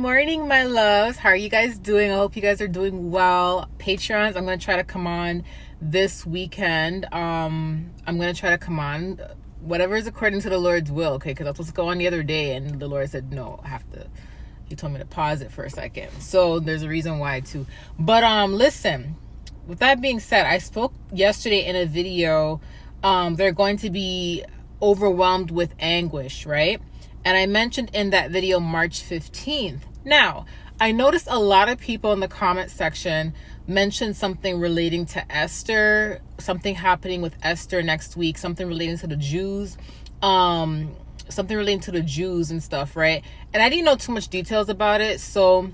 morning, my loves. How are you guys doing? I hope you guys are doing well. Patrons, I'm going to try to come on this weekend. I'm going to try to come on whatever is according to the Lord's will, okay? Because I was supposed to go on the other day, and the Lord said, no, I have to. He told me to pause it for a second. So there's a reason why, too. But listen, with that being said, I spoke yesterday in a video. They're going to be overwhelmed with anguish, right? And I mentioned in that video March 15th. Now, I noticed a lot of people in the comment section mentioned something relating to Esther, something happening with Esther next week, something relating to the Jews, and stuff, right? And I didn't know too much details about it, so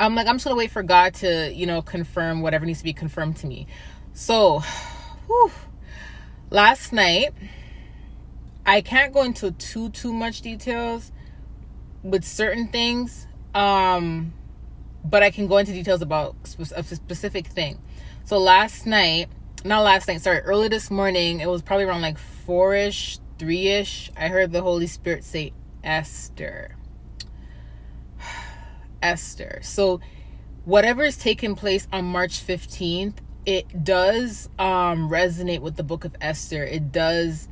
I'm just gonna wait for God to, confirm whatever needs to be confirmed to me. So, last night, I can't go into too much details with certain things, but I can go into details about a specific thing. So early this morning, it was probably around like 4-ish, 3-ish, I heard the Holy Spirit say Esther. Esther. So whatever is taking place on March 15th, it does resonate with the book of Esther. It does.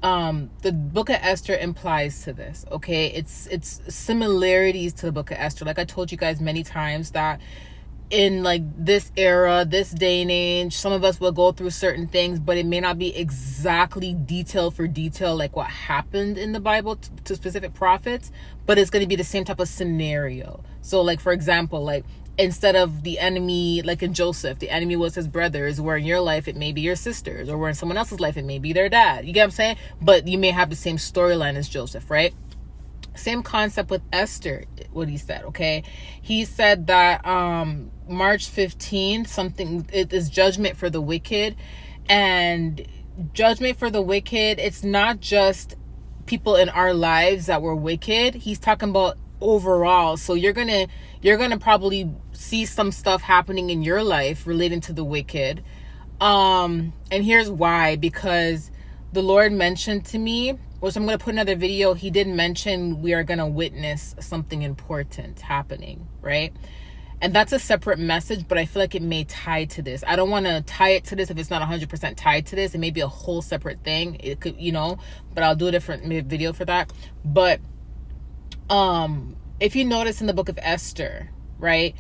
The book of Esther implies to this, okay? It's similarities to the book of Esther. Like I told you guys many times that in like this era, this day and age, some of us will go through certain things, but it may not be exactly detail for detail like what happened in the Bible to specific prophets, but it's going to be the same type of scenario. So like, for example, like instead of the enemy, like in Joseph, the enemy was his brothers, where in your life it may be your sisters, or where in someone else's life it may be their dad. You get what I'm saying? But you may have the same storyline as Joseph, right? Same concept with Esther, what he said, okay? He said that March 15th, it is judgment for the wicked. And judgment for the wicked, it's not just people in our lives that were wicked. He's talking about overall. So you're gonna probably see some stuff happening in your life relating to the wicked, and here's why. Because the Lord mentioned to me, which I'm gonna put another video, he did mention we are gonna witness something important happening, right? And that's a separate message, but I feel like it may tie to this. I don't want to tie it to this if it's not 100% tied to this. It may be a whole separate thing. It could, but I'll do a different video for that. But if you notice in the book of Esther, right,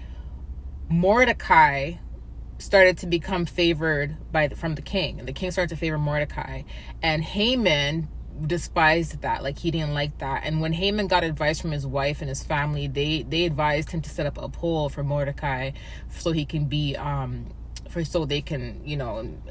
Mordecai started to become favored from the king, and the king started to favor Mordecai, and Haman despised that. Like, he didn't like that. And when Haman got advice from his wife and his family, they advised him to set up a poll for Mordecai so he can be so they can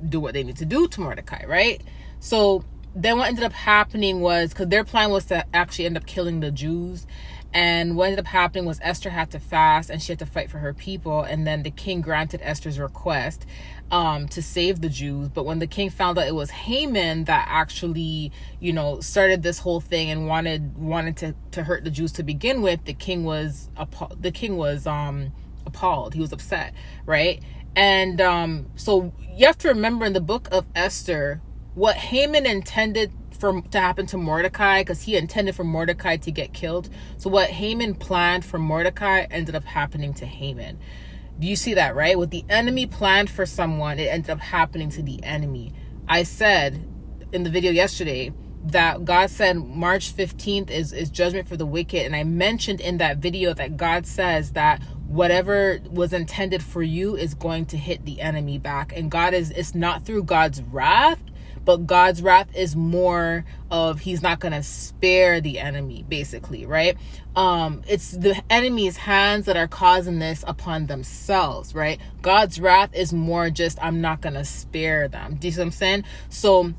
do what they need to do to Mordecai, right? So then what ended up happening was, because their plan was to actually end up killing the Jews, and what ended up happening was Esther had to fast and she had to fight for her people, and then the king granted Esther's request to save the Jews. But when the king found out it was Haman that actually started this whole thing and wanted to hurt the Jews to begin with, the king was appalled. He was upset, right? And so you have to remember, in the book of Esther, what Haman intended to happen to Mordecai, because he intended for Mordecai to get killed. So what Haman planned for Mordecai ended up happening to Haman. Do you see that, right? What the enemy planned for someone, it ended up happening to the enemy. I said in the video yesterday that God said March 15th is judgment for the wicked. And I mentioned in that video that God says that whatever was intended for you is going to hit the enemy back. And it's not through God's wrath, but God's wrath is more of, he's not going to spare the enemy, basically, right? It's the enemy's hands that are causing this upon themselves, right? God's wrath is more just, I'm not going to spare them. Do you see what I'm saying? So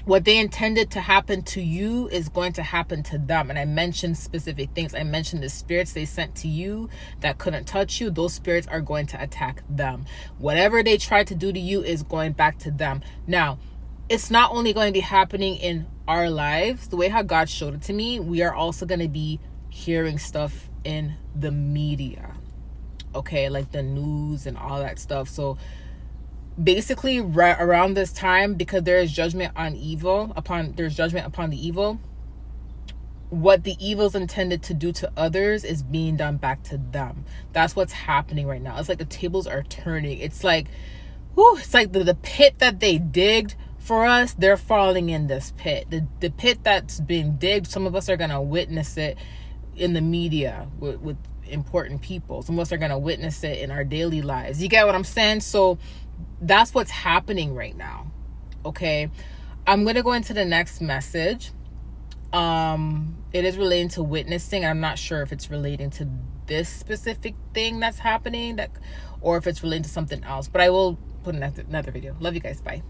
what they intended to happen to you is going to happen to them. And I mentioned specific things. I mentioned the spirits they sent to you that couldn't touch you. Those spirits are going to attack them. Whatever they tried to do to you is going back to them. Now, it's not only going to be happening in our lives. The way how God showed it to me, we are also going to be hearing stuff in the media, okay, like the news and all that stuff. So basically, right around this time, because there is judgment on evil, there's judgment upon the evil, what the evil's intended to do to others is being done back to them. That's what's happening right now. It's like the tables are turning. It's like, whew, it's like the pit that they digged for us, they're falling in this pit. The pit that's been digged, some of us are going to witness it in the media with important people. Some of us are going to witness it in our daily lives. You get what I'm saying? So that's what's happening right now. Okay. I'm going to go into the next message. It is relating to witnessing. I'm not sure if it's relating to this specific thing that's happening, or if it's relating to something else, but I will put another video. Love you guys. Bye.